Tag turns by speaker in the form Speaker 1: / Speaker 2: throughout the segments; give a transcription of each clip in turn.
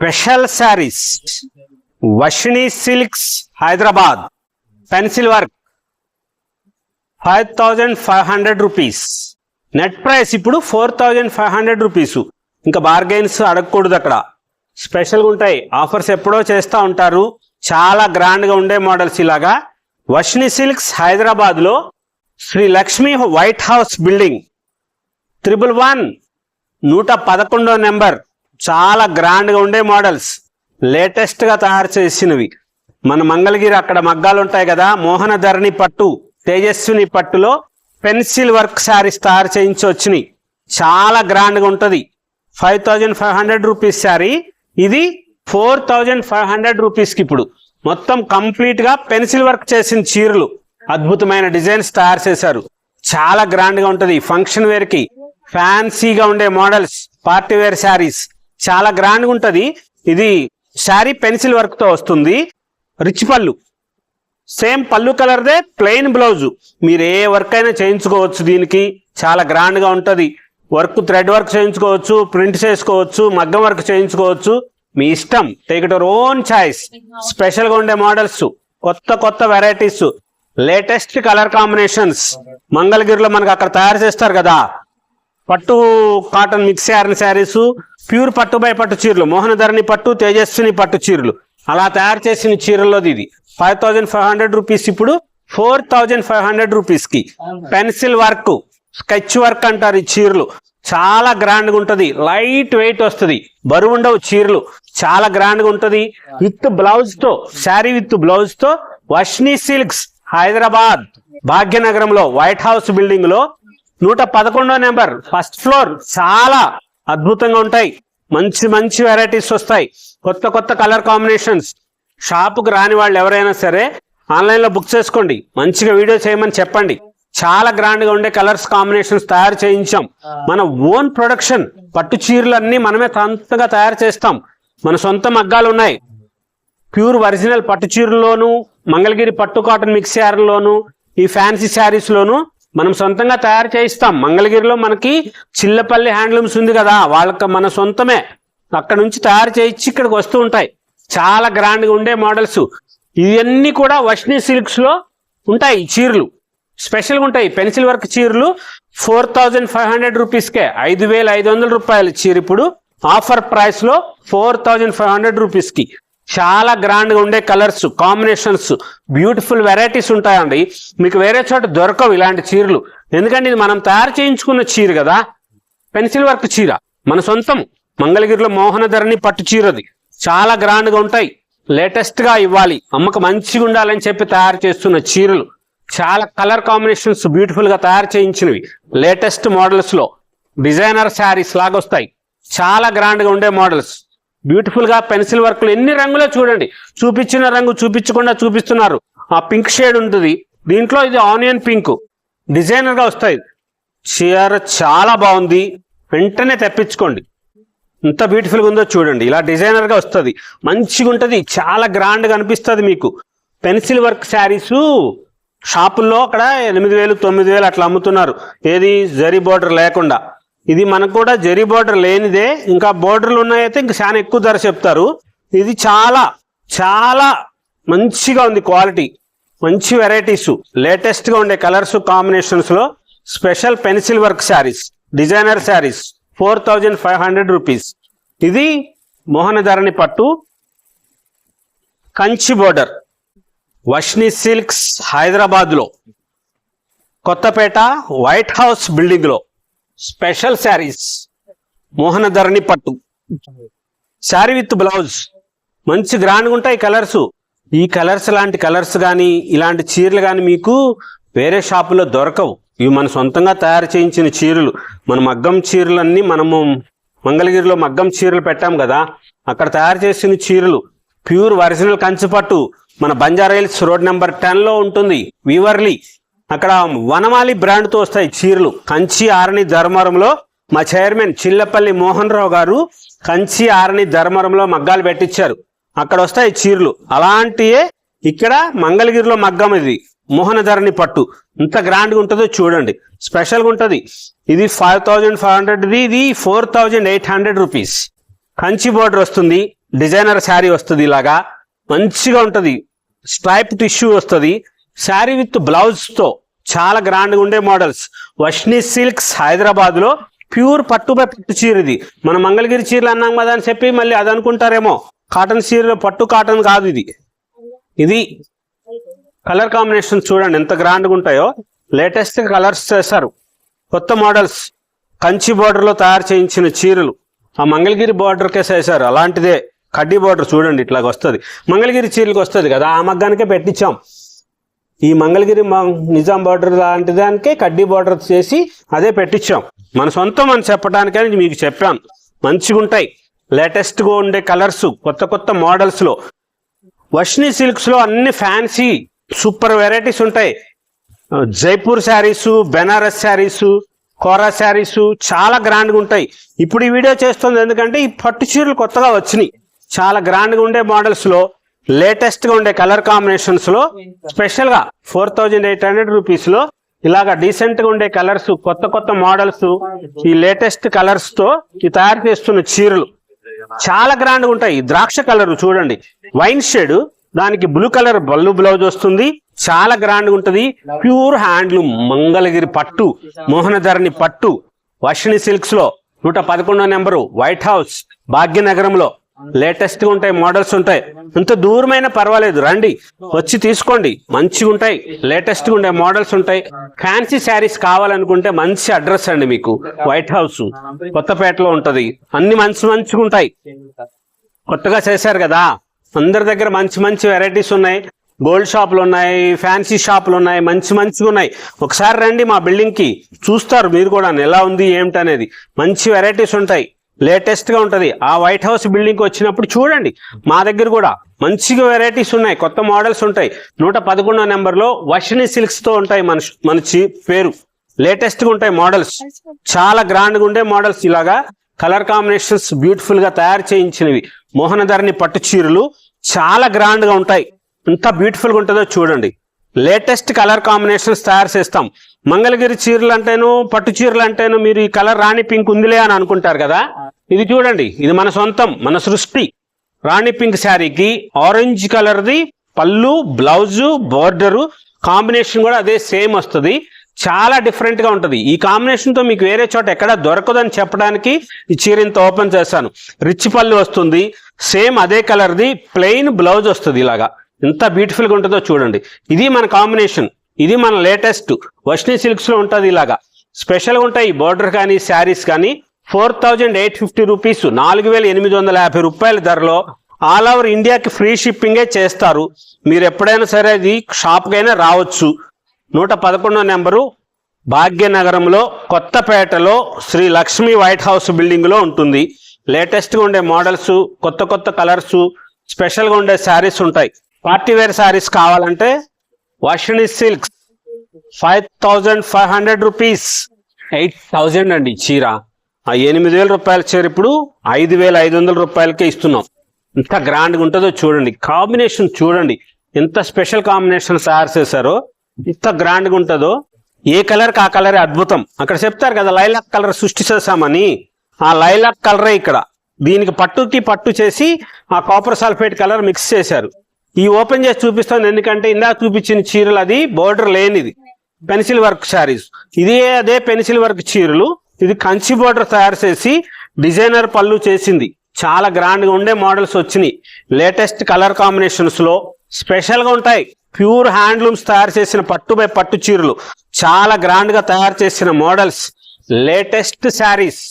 Speaker 1: Special saris Vashni silks Hyderabad pencil work 5500 rupees. Net price ఇప్పుడు 4500 rupees. ఇంకా bargains అడగకూడదు అక్కడ. స్పెషల్గా ఉంటాయి ఆఫర్స్, ఎప్పుడో చేస్తూ ఉంటారు. చాలా గ్రాండ్గా ఉండే మోడల్స్ ఇలాగా. వష్ని సిల్క్స్ హైదరాబాద్లో Shri Lakshmi white house building 111 111వ నెంబర్. చాలా గ్రాండ్గా ఉండే మోడల్స్, లేటెస్ట్గా తయారు చేసినవి. మన మంగళగిరి అక్కడ మగ్గాలు ఉంటాయి కదా, మోహనధరణి పట్టు, తేజస్విని పట్టులో పెన్సిల్ వర్క్ శారీస్ తయారు చేయించి వచ్చినాయి. చాలా గ్రాండ్గా ఉంటుంది. 5500 రూపీస్ శారీ, ఇది 4500 రూపీస్కి. ఇప్పుడు మొత్తం కంప్లీట్గా పెన్సిల్ వర్క్ చేసిన చీరలు, అద్భుతమైన డిజైన్స్ తయారు చేశారు. చాలా గ్రాండ్గా ఉంటుంది. ఫంక్షన్ వేర్కి ఫ్యాన్సీగా ఉండే మోడల్స్, పార్టీ వేర్ శారీస్ చాలా గ్రాండ్గా ఉంటుంది. ఇది శారీ పెన్సిల్ వర్క్తో వస్తుంది. రిచ్ పళ్ళు, సేమ్ పళ్ళు కలర్దే, ప్లెయిన్ బ్లౌజు. మీరు ఏ వర్క్ అయినా చేయించుకోవచ్చు. దీనికి చాలా గ్రాండ్గా ఉంటుంది. వర్క్ థ్రెడ్ వర్క్ చేయించుకోవచ్చు, ప్రింట్ చేసుకోవచ్చు, మగ్గం వర్క్ చేయించుకోవచ్చు. మీ ఇష్టం, take it your own choice. స్పెషల్గా ఉండే మోడల్స్, కొత్త కొత్త వెరైటీస్, లేటెస్ట్ కలర్ కాంబినేషన్స్. మంగళగిరిలో మనకు అక్కడ తయారు చేస్తారు కదా, పట్టు కాటన్ మిక్స్ అయిన శారీస్, ప్యూర్ పట్టు బై పట్టు చీరలు, మోహనధరణి పట్టు, తేజస్విని పట్టు చీరలు, అలా తయారు చేసిన చీరల్లోది ఇది 5500 రూపీస్. ఇప్పుడు 4500 రూపీస్కి. పెన్సిల్ వర్క్, స్కెచ్ వర్క్ అంటారు ఈ చీరలు. చాలా గ్రాండ్గా ఉంటుంది. లైట్ వెయిట్ వస్తుంది, బరువు ఉండవు చీరలు. చాలా గ్రాండ్గా ఉంటుంది. విత్ బ్లౌజ్తో, శారీ విత్ బ్లౌజ్తో. వష్ని సిల్క్స్ హైదరాబాద్ భాగ్యనగరంలో వైట్ హౌస్ బిల్డింగ్ లో 111వ నెంబర్, ఫస్ట్ ఫ్లోర్. చాలా అద్భుతంగా ఉంటాయి. మంచి మంచి వెరైటీస్ వస్తాయి, కొత్త కొత్త కలర్ కాంబినేషన్స్. షాపుకు రాని వాళ్ళు ఎవరైనా సరే ఆన్లైన్లో బుక్ చేసుకోండి. మంచిగా వీడియో చేయమని చెప్పండి. చాలా గ్రాండ్గా ఉండే కలర్స్ కాంబినేషన్స్ తయారు చేయించాం. మన ఓన్ ప్రొడక్షన్. పట్టు చీరలన్నీ మనమే సొంతంగా తయారు చేస్తాం. మన సొంత మగ్గాలు ఉన్నాయి. ప్యూర్ ఒరిజినల్ పట్టు చీరల్లోను, మంగళగిరి పట్టు కాటన్ మిక్స్ శారీలోను, ఈ ఫ్యాన్సీ శారీస్లోను మనం సొంతంగా తయారు చేయిస్తాం. మంగళగిరిలో మనకి చిల్లపల్లి హ్యాండ్లూమ్స్ ఉంది కదా, వాళ్ళకి మన సొంతమే. అక్కడ నుంచి తయారు చేయించి ఇక్కడికి వస్తూ ఉంటాయి. చాలా గ్రాండ్గా ఉండే మోడల్స్ ఇవన్నీ కూడా వష్ని సిల్క్స్ లో ఉంటాయి. చీరలు స్పెషల్గా ఉంటాయి. పెన్సిల్ వర్క్ చీరలు 4500 రూపీస్కే. 5500 రూపాయల చీర ఇప్పుడు ఆఫర్ ప్రైస్ లో 4500 రూపీస్కి. చాలా గ్రాండ్గా ఉండే కలర్స్ కాంబినేషన్స్, బ్యూటిఫుల్ వెరైటీస్ ఉంటాయండి. మీకు వేరే చోట దొరకవు ఇలాంటి చీరలు. ఎందుకంటే ఇది మనం తయారు చేయించుకున్న చీర కదా, పెన్సిల్ వర్క్ చీర, మన సొంతం. మంగళగిరిలో మోహనధరణి పట్టు చీరది. చాలా గ్రాండ్గా ఉంటాయి. లేటెస్ట్గా ఇవ్వాలి, అమ్మకు మంచిగా ఉండాలని చెప్పి తయారు చేస్తున్న చీరలు. చాలా కలర్ కాంబినేషన్స్ బ్యూటిఫుల్గా తయారు చేయించినవి. లేటెస్ట్ మోడల్స్లో డిజైనర్ శారీస్ లాగా వస్తాయి. చాలా గ్రాండ్గా ఉండే మోడల్స్, బ్యూటిఫుల్గా పెన్సిల్ వర్క్లు. ఎన్ని రంగులో చూడండి, చూపించిన రంగు చూపించకుండా చూపిస్తున్నారు. ఆ పింక్ షేడ్ ఉంటుంది దీంట్లో, ఇది ఆనియన్ పింక్. డిజైనర్గా వస్తాయి. చీర చాలా బాగుంది, వెంటనే తెప్పించుకోండి. ఎంత బ్యూటిఫుల్గా ఉందో చూడండి. ఇలా డిజైనర్గా వస్తుంది, మంచిగా ఉంటుంది, చాలా గ్రాండ్గా అనిపిస్తుంది మీకు. పెన్సిల్ వర్క్ శారీసు షాపుల్లో అక్కడ 8000 9000 అట్లా అమ్ముతున్నారు. ఏది జరీ బోర్డర్ లేకుండా. ఇది మనకు కూడా జరీ బోర్డర్ లేనిదే, ఇంకా బోర్డర్లు ఉన్నాయైతే ఇంకా చాలా ఎక్కువ ధర చెప్తారు. ఇది చాలా చాలా మంచిగా ఉంది క్వాలిటీ. మంచి వెరైటీస్, లేటెస్ట్గా ఉండే కలర్స్ కాంబినేషన్స్లో special pencil work saris, designer saris 4500 rupees. ఇది మోహనధరణి పట్టు, కంచి బోర్డర్. వష్ని సిల్క్స్ హైదరాబాద్లో కొత్తపేట వైట్ హౌస్ బిల్డింగ్లో స్పెషల్ శారీస్, మోహనధరణి పట్టు, శారీ విత్ బ్లౌజ్. మంచి గ్రాండ్గా ఉంటాయి కలర్స్. ఈ కలర్స్ లాంటి కలర్స్ కానీ ఇలాంటి చీరలు కానీ మీకు వేరే షాపులో దొరకవు. ఇవి మన సొంతంగా తయారు చేయించిన చీరలు. మన మగ్గం చీరలన్నీ మనము మంగళగిరిలో మగ్గం చీరలు పెట్టాం కదా, అక్కడ తయారు చేసిన చీరలు. ప్యూర్ ఒరిజినల్ కంచి పట్టు. మన బంజారాహిల్స్ రోడ్ నెంబర్ 10లో ఉంటుంది వీవర్లీ. అక్కడ వనమాలి బ్రాండ్తో వస్తాయి చీరలు. కంచి ఆరణి ధర్మవరంలో మా చైర్మన్ చిల్లపల్లి మోహన్ రావు గారు కంచి ఆరణి ధర్మవరంలో మగ్గాలు పెట్టించారు. అక్కడ వస్తాయి చీరలు. అలాంటియే ఇక్కడ మంగళగిరిలో మగ్గం. ఇది మోహనధరణి పట్టు. ఎంత గ్రాండ్గా ఉంటుందో చూడండి, స్పెషల్గా ఉంటుంది. ఇది 5500, ఇది 4800 రూపీస్. కంచి బోర్డర్ వస్తుంది, డిజైనర్ శారీ వస్తుంది, ఇలాగా మంచిగా ఉంటుంది, స్ట్రైప్ టిష్యూ వస్తుంది, శారీ విత్ బ్లౌజ్ తో చాలా గ్రాండ్గా ఉండే మోడల్స్. వర్షిని సిల్క్స్ హైదరాబాద్ లో ప్యూర్ పట్టుపై పట్టు చీర. ఇది మన మంగళగిరి చీరలు అన్నాం కదా అని చెప్పి మళ్ళీ అది అనుకుంటారేమో, కాటన్ చీరలో పట్టు కాటన్ కాదు ఇది. ఇది కలర్ కాంబినేషన్ చూడండి ఎంత గ్రాండ్గా ఉంటాయో. లేటెస్ట్ కలర్స్ చేశారు, కొత్త మోడల్స్. కంచి బోర్డర్ లో తయారు చేయించిన చీరలు ఆ మంగళగిరి బోర్డర్ కేసి వేశారు, అలాంటిదే కడ్డీ బోర్డర్ చూడండి ఇట్లాగ వస్తుంది. మంగళగిరి చీరలకు వస్తుంది కదా, ఆ మగ్గానికే పెట్టించాం. ఈ మంగళగిరి నిజాం బార్డర్ లాంటి దానికే కడ్డీ బార్డర్ చేసి అదే పెట్టించాం. మన సొంతం అని చెప్పడానికని మీకు చెప్పాను. మంచిగా ఉంటాయి, లేటెస్ట్ గా ఉండే కలర్స్, కొత్త కొత్త మోడల్స్ లో. వర్షిని సిల్క్స్ లో అన్ని ఫ్యాన్సీ సూపర్ వెరైటీస్ ఉంటాయి. జైపూర్ శారీస్, బెనారస్ శారీస్, కోరా శారీస్ చాలా గ్రాండ్ గా ఉంటాయి. ఇప్పుడు ఈ వీడియో చేస్తుంది ఎందుకంటే ఈ పట్టు చీరలు కొత్తగా వచ్చినాయి, చాలా గ్రాండ్ గా ఉండే మోడల్స్ లో, లేటెస్ట్ గా ఉండే కలర్ కాంబినేషన్స్ లో. స్పెషల్ గా 4800 రూపీస్ లో ఇలాగా డీసెంట్ గా ఉండే కలర్స్, కొత్త కొత్త మోడల్స్, ఈ లేటెస్ట్ కలర్స్ తో ఈ తయారు చేస్తున్న చీరలు చాలా గ్రాండ్ గా ఉంటాయి. ద్రాక్ష కలర్ చూడండి, వైన్ షేడ్, దానికి బ్లూ కలర్ బల్లు బ్లౌజ్ వస్తుంది, చాలా గ్రాండ్ గా ఉంటది. ప్యూర్ హ్యాండ్లూమ్ మంగళగిరి పట్టు, మోహనధరణి పట్టు, వర్షిని సిల్క్స్ లో 111వ నెంబరు, వైట్ హౌస్, భాగ్యనగరంలో. లేటెస్ట్ గా ఉంటాయి, మోడల్స్ ఉంటాయి. ఎంత దూరమైనా పర్వాలేదు, రండి వచ్చి తీసుకోండి, మంచిగా ఉంటాయి, లేటెస్ట్ గా ఉండే మోడల్స్ ఉంటాయి. ఫ్యాన్సీ శారీస్ కావాలనుకుంటే మంచి అడ్రస్ అండి మీకు, వైట్ హౌస్ కొత్తపేటలో ఉంటది. అన్ని మంచిగా ఉంటాయి, కొత్తగా చేశారు కదా. అందరి దగ్గర మంచి మంచి వెరైటీస్ ఉన్నాయి, గోల్డ్ షాపులు ఉన్నాయి, ఫ్యాన్సీ షాపులు ఉన్నాయి, మంచిగా ఉన్నాయి. ఒకసారి రండి మా బిల్డింగ్ కి, చూస్తారు మీరు కూడా ఎలా ఉంది ఏమిటనేది. మంచి వెరైటీస్ ఉంటాయి, లేటెస్ట్ గా ఉంటది. ఆ వైట్ హౌస్ బిల్డింగ్ కి వచ్చినప్పుడు చూడండి, మా దగ్గర కూడా మంచిగా వెరైటీస్ ఉన్నాయి, కొత్త మోడల్స్ ఉంటాయి. 111వ నెంబర్ లో వర్షిని సిల్క్స్ తో ఉంటాయి మన పేరు. లేటెస్ట్ గా ఉంటాయి మోడల్స్, చాలా గ్రాండ్ గా ఉండే మోడల్స్. ఇలాగా కలర్ కాంబినేషన్స్ బ్యూటిఫుల్ గా తయారు చేయించినవి మోహనధరణి పట్టు చీరలు చాలా గ్రాండ్ గా ఉంటాయి. ఎంత బ్యూటిఫుల్ గా ఉంటుందో చూడండి. లేటెస్ట్ కలర్ కాంబినేషన్స్ తయారు చేస్తాం. మంగళగిరి చీరలు అంటేను, పట్టు చీరలు అంటేను మీరు ఈ కలర్ రాణి పింక్ ఉందిలే అని అనుకుంటారు కదా. ఇది చూడండి, ఇది మన సొంతం, మన సృష్టి. రాణి పింక్ శారీకి ఆరెంజ్ కలర్ ది పళ్ళు, బ్లౌజు, బోర్డరు కాంబినేషన్ కూడా అదే సేమ్ వస్తుంది. చాలా డిఫరెంట్ గా ఉంటది. ఈ కాంబినేషన్ తో మీకు వేరే చోట ఎక్కడ దొరకదని చెప్పడానికి ఈ చీర ఇంత ఓపెన్ చేశాను. రిచ్ పళ్ళు వస్తుంది, సేమ్ అదే కలర్ ది ప్లెయిన్ బ్లౌజ్ వస్తుంది. ఇలాగా ఎంత బ్యూటిఫుల్ గా ఉంటుందో చూడండి. ఇది మన కాంబినేషన్, ఇది మన లేటెస్ట్ వర్షిని సిల్క్స్ లో ఉంటది. ఇలాగా స్పెషల్ గా ఉంటాయి బోర్డర్ కానీ శారీస్ కానీ. 4850 రూపీస్, 4850 రూపాయల ధరలో ఆల్ ఓవర్ ఇండియాకి ఫ్రీ షిప్పింగే చేస్తారు. మీరు ఎప్పుడైనా సరే అది షాప్కైనా రావచ్చు. 111వ నెంబరు, భాగ్యనగరంలో, కొత్తపేటలో, Shri Lakshmi white house building లో ఉంటుంది. లేటెస్ట్ గా ఉండే మోడల్స్, కొత్త కొత్త కలర్స్, స్పెషల్ గా ఉండే శారీస్ ఉంటాయి. పార్టీ వేర్ శారీస్ కావాలంటే వర్షిని సిల్క్స్ 5500 రూపీస్, 8000 అండి చీర. ఆ 8000 రూపాయల చీర ఇప్పుడు 5500 రూపాయలకే ఇస్తున్నాం. ఎంత గ్రాండ్గా ఉంటుందో చూడండి. కాంబినేషన్ చూడండి, ఎంత స్పెషల్ కాంబినేషన్ తయారు చేశారో, ఎంత గ్రాండ్గా ఉంటుందో. ఏ కలర్కి ఆ కలరే అద్భుతం. అక్కడ చెప్తారు కదా లైలాక్ కలర్ సృష్టి చేశామని, ఆ లైలాక్ కలరే ఇక్కడ. దీనికి పట్టుకి పట్టు చేసి ఆ కాపర్ సల్ఫేట్ కలర్ మిక్స్ చేశారు. ఈ ఓపెన్ చేసి చూపిస్తాను ఎందుకంటే ఇందాక చూపించిన చీరలు అది బోర్డర్ లేనిది, పెన్సిల్ వర్క్ శారీస్. ఇదే అదే పెన్సిల్ వర్క్ చీరలు. ఇది కంచి బోర్డర్ తయారు చేసి డిజైనర్ పళ్ళు చేసింది. చాలా గ్రాండ్ గా ఉండే మోడల్స్ వచ్చినాయి. లేటెస్ట్ కలర్ కాంబినేషన్స్ లో స్పెషల్ గా ఉంటాయి. ప్యూర్ హ్యాండ్లూమ్స్ తయారు చేసిన పట్టు చీరలు, చాలా గ్రాండ్ గా తయారు చేసిన models, latest saris,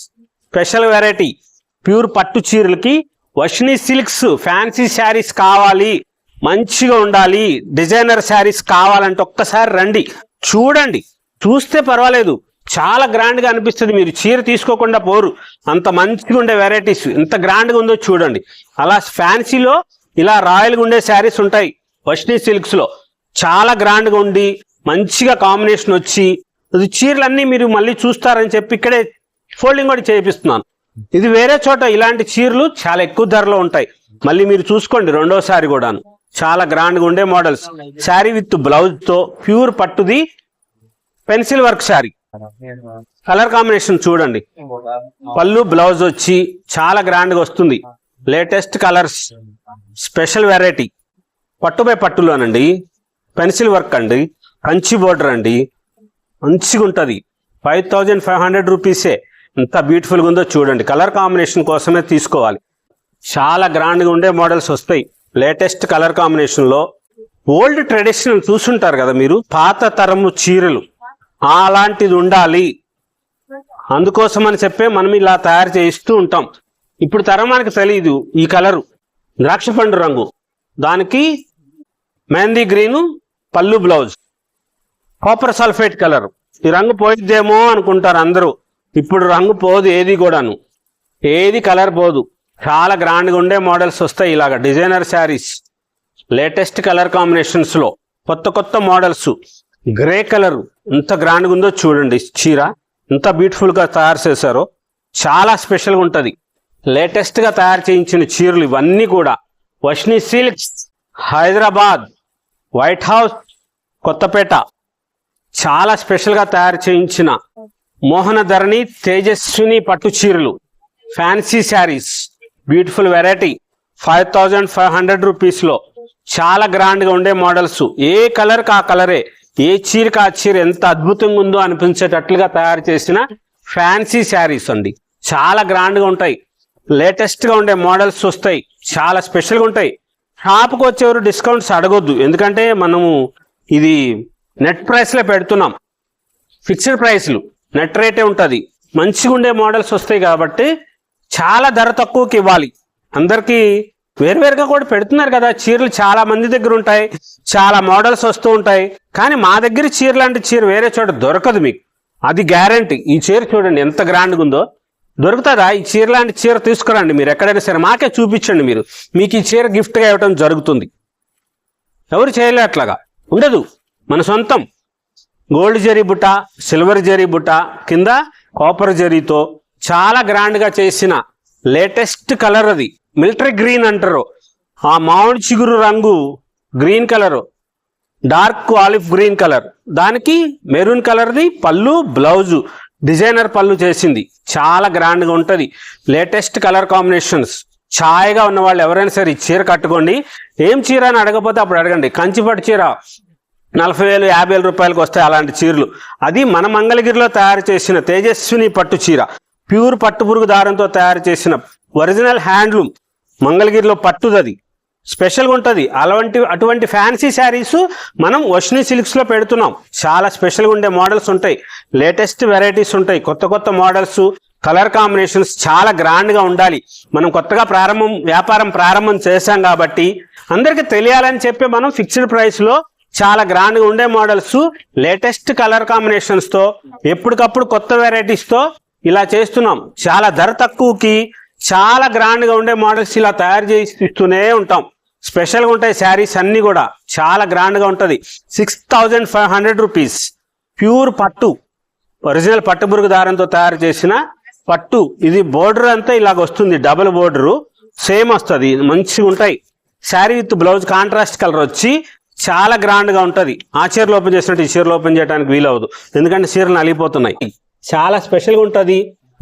Speaker 1: special variety pure పట్టు చీరలకి వర్షిని సిల్క్స్ ఫ్యాన్సీ శారీస్ కావాలి, మంచిగా ఉండాలి, డిజైనర్ శారీస్ కావాలంటే ఒక్కసారి రండి, చూడండి. చూస్తే పర్వాలేదు, చాలా గ్రాండ్ గా అనిపిస్తుంది. మీరు చీర తీసుకోకుండా పోరు, అంత మంచిగా ఉండే వెరైటీస్ ఎంత గ్రాండ్ గా ఉందో చూడండి. అలా ఫ్యాన్సీలో ఇలా రాయల్ గా ఉండే శారీస్ ఉంటాయి వర్షిని సిల్క్స్ లో. చాలా గ్రాండ్ గా ఉండి మంచిగా కాంబినేషన్ వచ్చి, అది చీరలన్నీ మీరు మళ్ళీ చూస్తారని చెప్పి ఇక్కడే ఫోల్డింగ్ కూడా చేపిస్తున్నాను. ఇది వేరే చోట ఇలాంటి చీరలు చాలా ఎక్కువ ధరలో ఉంటాయి. మళ్ళీ మీరు చూసుకోండి రెండోసారి కూడాను. చాలా గ్రాండ్ గా ఉండే మోడల్స్. శారీ విత్ బ్లౌజ్ తో ప్యూర్ పట్టుది pencil work sari. Colour combination చూడండి, పళ్ళు బ్లౌజ్ వచ్చి చాలా గ్రాండ్ గా వస్తుంది. లేటెస్ట్ కలర్స్, స్పెషల్ వెరైటీ, పట్టుపై పట్టులోనండి, పెన్సిల్ వర్క్ అండి, కంచి బోర్డర్ అండి, మంచిగా ఉంటుంది. 5500 రూపీసే. ఎంత బ్యూటిఫుల్గా ఉందో చూడండి. కలర్ కాంబినేషన్ కోసమే తీసుకోవాలి. చాలా గ్రాండ్గా ఉండే మోడల్స్ వస్తాయి లేటెస్ట్ కలర్ కాంబినేషన్లో. ఓల్డ్ ట్రెడిషనల్ చూసుంటారు కదా మీరు, పాత తరము చీరలు అలాంటిది ఉండాలి. అందుకోసమని చెప్పే మనం ఇలా తయారు చేయిస్తూ ఉంటాం. ఇప్పుడు తరం మనకి తెలియదు. ఈ కలరు ద్రాక్ష పండు రంగు, దానికి మెహందీ గ్రీను పళ్ళు బ్లౌజ్, కాపర్ సల్ఫేట్ కలర్. ఈ రంగు పోయిద్దేమో అనుకుంటారు అందరూ. ఇప్పుడు రంగు పోదు, ఏది కూడాను, ఏది కలర్ పోదు. చాలా గ్రాండ్గా ఉండే మోడల్స్ వస్తాయి. ఇలాగ డిజైనర్ శారీస్ లేటెస్ట్ కలర్ కాంబినేషన్స్లో కొత్త కొత్త మోడల్స్. గ్రే కలర్ ఎంత గ్రాండ్గా ఉందో చూడండి. చీర ఎంత బ్యూటిఫుల్గా తయారు చేశారో, చాలా స్పెషల్గా ఉంటుంది. లేటెస్ట్గా తయారు చేయించిన చీరలు ఇవన్నీ కూడా. Vashni silks, Hyderabad, white house, Kothapet చాలా స్పెషల్గా తయారు చేయించిన మోహన ధరణి తేజస్విని పట్టు చీరలు, ఫ్యాన్సీ శారీస్, బ్యూటిఫుల్ వెరైటీ. 5500 రూపీస్లో చాలా గ్రాండ్గా ఉండే మోడల్స్. ఏ కలర్కి ఆ కలరే, ఏ చీరకి ఆ చీర ఎంత అద్భుతంగా ఉందో అనిపించేటట్లుగా తయారు చేసిన ఫ్యాన్సీ శారీస్ అండి. చాలా గ్రాండ్గా ఉంటాయి. లేటెస్ట్గా ఉండే మోడల్స్ వస్తాయి. చాలా స్పెషల్గా ఉంటాయి. షాప్కి వచ్చేవారు డిస్కౌంట్స్ అడగొద్దు, ఎందుకంటే మనము ఇది నెట్ ప్రైస్లో పెడుతున్నాం. ఫిక్స్డ్ ప్రైస్లు, నెట్ రేటే ఉంటుంది. మంచిగా ఉండే మోడల్స్ వస్తాయి కాబట్టి చాలా ధర తక్కువకి ఇవ్వాలి. అందరికీ వేరువేరుగా కూడా పెడుతున్నారు కదా చీరలు. చాలా మంది దగ్గర ఉంటాయి, చాలా మోడల్స్ వస్తూ ఉంటాయి. కానీ మా దగ్గర చీర లాంటి చీర వేరే చోట దొరకదు మీకు, అది గ్యారంటీ. ఈ చీర చూడండి ఎంత గ్రాండ్గా ఉందో. దొరుకుతుందా? ఈ చీర లాంటి చీర తీసుకురండి మీరు ఎక్కడైనా సరే, మాకే చూపించండి మీరు. మీకు ఈ చీర గిఫ్ట్గా ఇవ్వడం జరుగుతుంది. ఎవరు చేయలే అట్లాగా ఉండదు, మన సొంతం. గోల్డ్ జరీ బుట్ట, సిల్వర్ జరీ బుట్ట, కింద కాపర్ జరీతో చాలా గ్రాండ్గా చేసిన లేటెస్ట్ కలర్. అది మిలిటరీ గ్రీన్ అంటారు. ఆ మామిడి చిగురు రంగు green colour, dark olive green colour, దానికి మెరూన్ కలర్ది పళ్ళు బ్లౌజు, డిజైనర్ పళ్ళు చేసింది. చాలా గ్రాండ్గా ఉంటుంది. Latest colour combinations. ఛాయగా ఉన్న వాళ్ళు ఎవరైనా సరే ఈ చీర కట్టుకోండి. ఏం చీర అని అడగపోతే అప్పుడు అడగండి. కంచిపట్టు చీర 40,000 50,000 రూపాయలకు వస్తాయి అలాంటి చీరలు. అది మన మంగళగిరిలో తయారు చేసిన తేజస్విని పట్టు చీర, ప్యూర్ పట్టు పురుగు దారంతో తయారు చేసిన ఒరిజినల్ హ్యాండ్లూమ్, మంగళగిరిలో పట్టుదది. స్పెషల్గా ఉంటుంది. అటువంటి ఫ్యాన్సీ శారీస్ మనం వష్ని సిల్క్స్లో పెడుతున్నాం. చాలా స్పెషల్గా ఉండే మోడల్స్ ఉంటాయి, లేటెస్ట్ వెరైటీస్ ఉంటాయి, కొత్త కొత్త మోడల్స్, కలర్ కాంబినేషన్స్ చాలా గ్రాండ్గా ఉండాలి. మనం కొత్తగా వ్యాపారం ప్రారంభం చేశాం కాబట్టి అందరికీ తెలియాలని చెప్పి మనం ఫిక్స్డ్ ప్రైస్లో చాలా గ్రాండ్గా ఉండే మోడల్స్, లేటెస్ట్ కలర్ కాంబినేషన్స్తో, ఎప్పటికప్పుడు కొత్త వెరైటీస్తో ఇలా చేస్తున్నాం. చాలా ధర తక్కువకి చాలా గ్రాండ్గా ఉండే మోడల్స్ ఇలా తయారు చేసి ఇస్తూనే ఉంటాం. స్పెషల్గా ఉంటాయి శారీస్ అన్నీ కూడా. చాలా గ్రాండ్గా ఉంటుంది. 6500 రూపీస్ ప్యూర్ పట్టు, ఒరిజినల్ పట్టుబురుగు దారంతో తయారు చేసిన పట్టు. ఇది బోర్డర్ అంతా ఇలాగ వస్తుంది, డబుల్ బోర్డరు సేమ్ వస్తుంది. మంచిగా ఉంటాయి. Sari with blouse contrast colour వచ్చి చాలా గ్రాండ్గా ఉంటుంది. ఆ చీరలు ఓపెన్ చేసినట్టు ఈ చీరలు ఓపెన్ చేయడానికి వీలవదు, ఎందుకంటే చీరలు నలిగిపోతున్నాయి. చాలా స్పెషల్గా ఉంటుంది.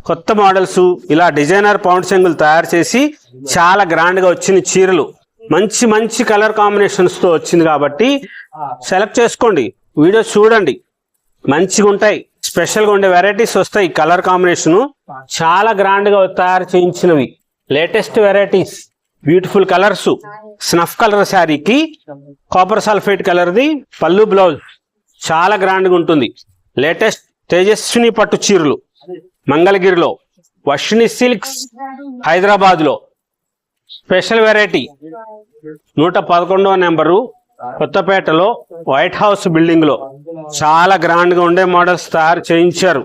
Speaker 1: కొత్త మోడల్స్ ఇలా డిజైనర్ పౌండ్ సెంగులు తయారు చేసి చాలా గ్రాండ్గా వచ్చిన చీరలు, మంచి మంచి కలర్ కాంబినేషన్స్తో వచ్చింది కాబట్టి సెలెక్ట్ చేసుకోండి. వీడియోస్ చూడండి, మంచిగా ఉంటాయి. స్పెషల్గా ఉండే వెరైటీస్ వస్తాయి. కలర్ కాంబినేషను చాలా గ్రాండ్గా తయారు చేయించినవి, latest varieties, beautiful colours. Snuff colour శారీకి కాపర్ సల్ఫేట్ కలర్ది పళ్ళు బ్లౌజ్ చాలా గ్రాండ్గా ఉంటుంది. లేటెస్ట్ తేజస్విని పట్టు చీరలు మంగళగిరిలో, వష్ని సిల్క్స్ హైదరాబాద్లో స్పెషల్ వెరైటీ. 111వ నెంబరు కొత్తపేటలో వైట్ హౌస్ బిల్డింగ్లో చాలా గ్రాండ్గా ఉండే మోడల్స్ తయారు చేయించారు.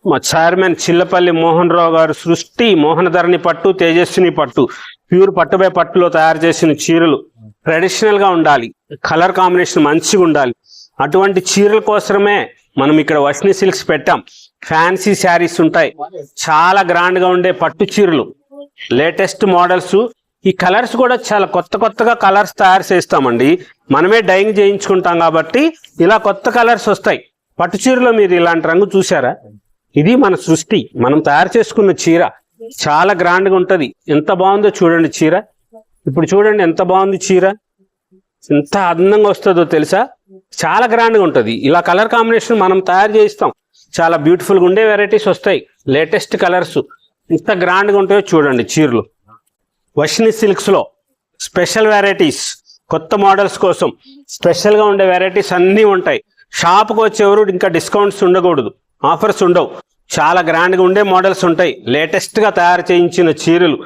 Speaker 1: మా చైర్మన్ చిల్లపల్లి మోహన్ రావు గారు సృష్టి మోహన ధరణి పట్టు, తేజస్విని పట్టు, ప్యూర్ పట్టుపై పట్టులో తయారు చేసిన చీరలు ట్రెడిషనల్గా ఉండాలి, కలర్ కాంబినేషన్ మంచిగా ఉండాలి. అటువంటి చీరల కోసమే మనం ఇక్కడ వష్ని సిల్క్స్ పెట్టాం. ఫ్యాన్సీ శారీస్ ఉంటాయి, చాలా గ్రాండ్గా ఉండే పట్టు చీరలు, లేటెస్ట్ మోడల్స్. ఈ కలర్స్ కూడా చాలా కొత్త కొత్తగా కలర్స్ తయారు చేస్తామండి. మనమే డైయింగ్ చేయించుకుంటాం కాబట్టి ఇలా కొత్త కలర్స్ వస్తాయి. పట్టు చీరలో మీరు ఇలాంటి రంగు చూసారా? ఇది మన సృష్టి, మనం తయారు చేసుకున్న చీర. చాలా గ్రాండ్ గా ఉంటది. ఎంత బాగుందో చూడండి చీర. ఇప్పుడు చూడండి ఎంత బాగుంది చీర, ఎంత అందంగా వస్తుందో తెలుసా. చాలా గ్రాండ్ గా ఉంటది. ఇలా కలర్ కాంబినేషన్ మనం తయారు చేయిస్తాం. చాలా బ్యూటిఫుల్ గా ఉండే వెరైటీస్ వస్తాయి, లేటెస్ట్ కలర్స్. ఎంత గ్రాండ్ గా ఉంటాయో చూడండి చీరలు. వర్షిని సిల్క్స్ లో స్పెషల్ వెరైటీస్, కొత్త మోడల్స్ కోసం స్పెషల్ గా ఉండే వెరైటీస్ అన్నీ ఉంటాయి. షాప్కి వచ్చేవారు ఇంకా డిస్కౌంట్స్ ఉండకూడదు, ఆఫర్స్ ఉండవు. చాలా గ్రాండ్ గా ఉండే మోడల్స్ ఉంటాయి. లేటెస్ట్ గా తయారు చేయించిన చీరలు,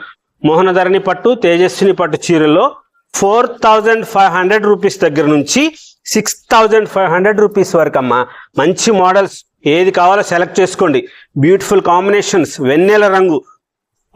Speaker 1: మోహనధరణి పట్టు, తేజస్విని పట్టు చీరల్లో 4500 రూపీస్ దగ్గర నుంచి 6500 రూపీస్ వరకు అమ్మా. మంచి మోడల్స్, ఏది కావాలో సెలెక్ట్ చేసుకోండి. బ్యూటిఫుల్ కాంబినేషన్స్, వెన్నెల రంగు,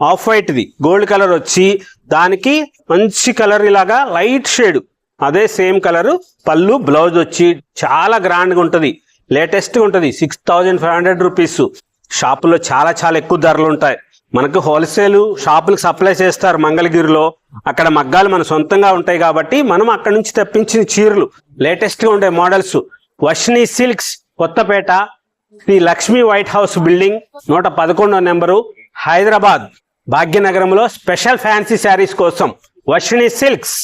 Speaker 1: ఆఫ్ వైట్ది గోల్డ్ కలర్ వచ్చి దానికి మంచి కలర్ ఇలాగా లైట్ షేడ్, అదే సేమ్ కలర్ పళ్ళు, బ్లౌజ్ వచ్చి చాలా గ్రాండ్గా ఉంటుంది, లేటెస్ట్గా ఉంటుంది. 6500 రూపీస్. షాపులో చాలా చాలా ఎక్కువ ధరలు ఉంటాయి. మనకు హోల్సేల్ షాపులకు సప్లై చేస్తారు మంగళగిరిలో. అక్కడ మగ్గాలు మన సొంతంగా ఉంటాయి కాబట్టి మనం అక్కడ నుంచి తెప్పించిన చీరలు, లేటెస్ట్గా ఉండే models. Varshini silks, Kothapet, Shri Lakshmi white house building, 111వ నెంబరు, హైదరాబాద్ భాగ్యనగరంలో స్పెషల్ ఫ్యాన్సీ శారీస్ కోసం వర్షిని సిల్క్స్.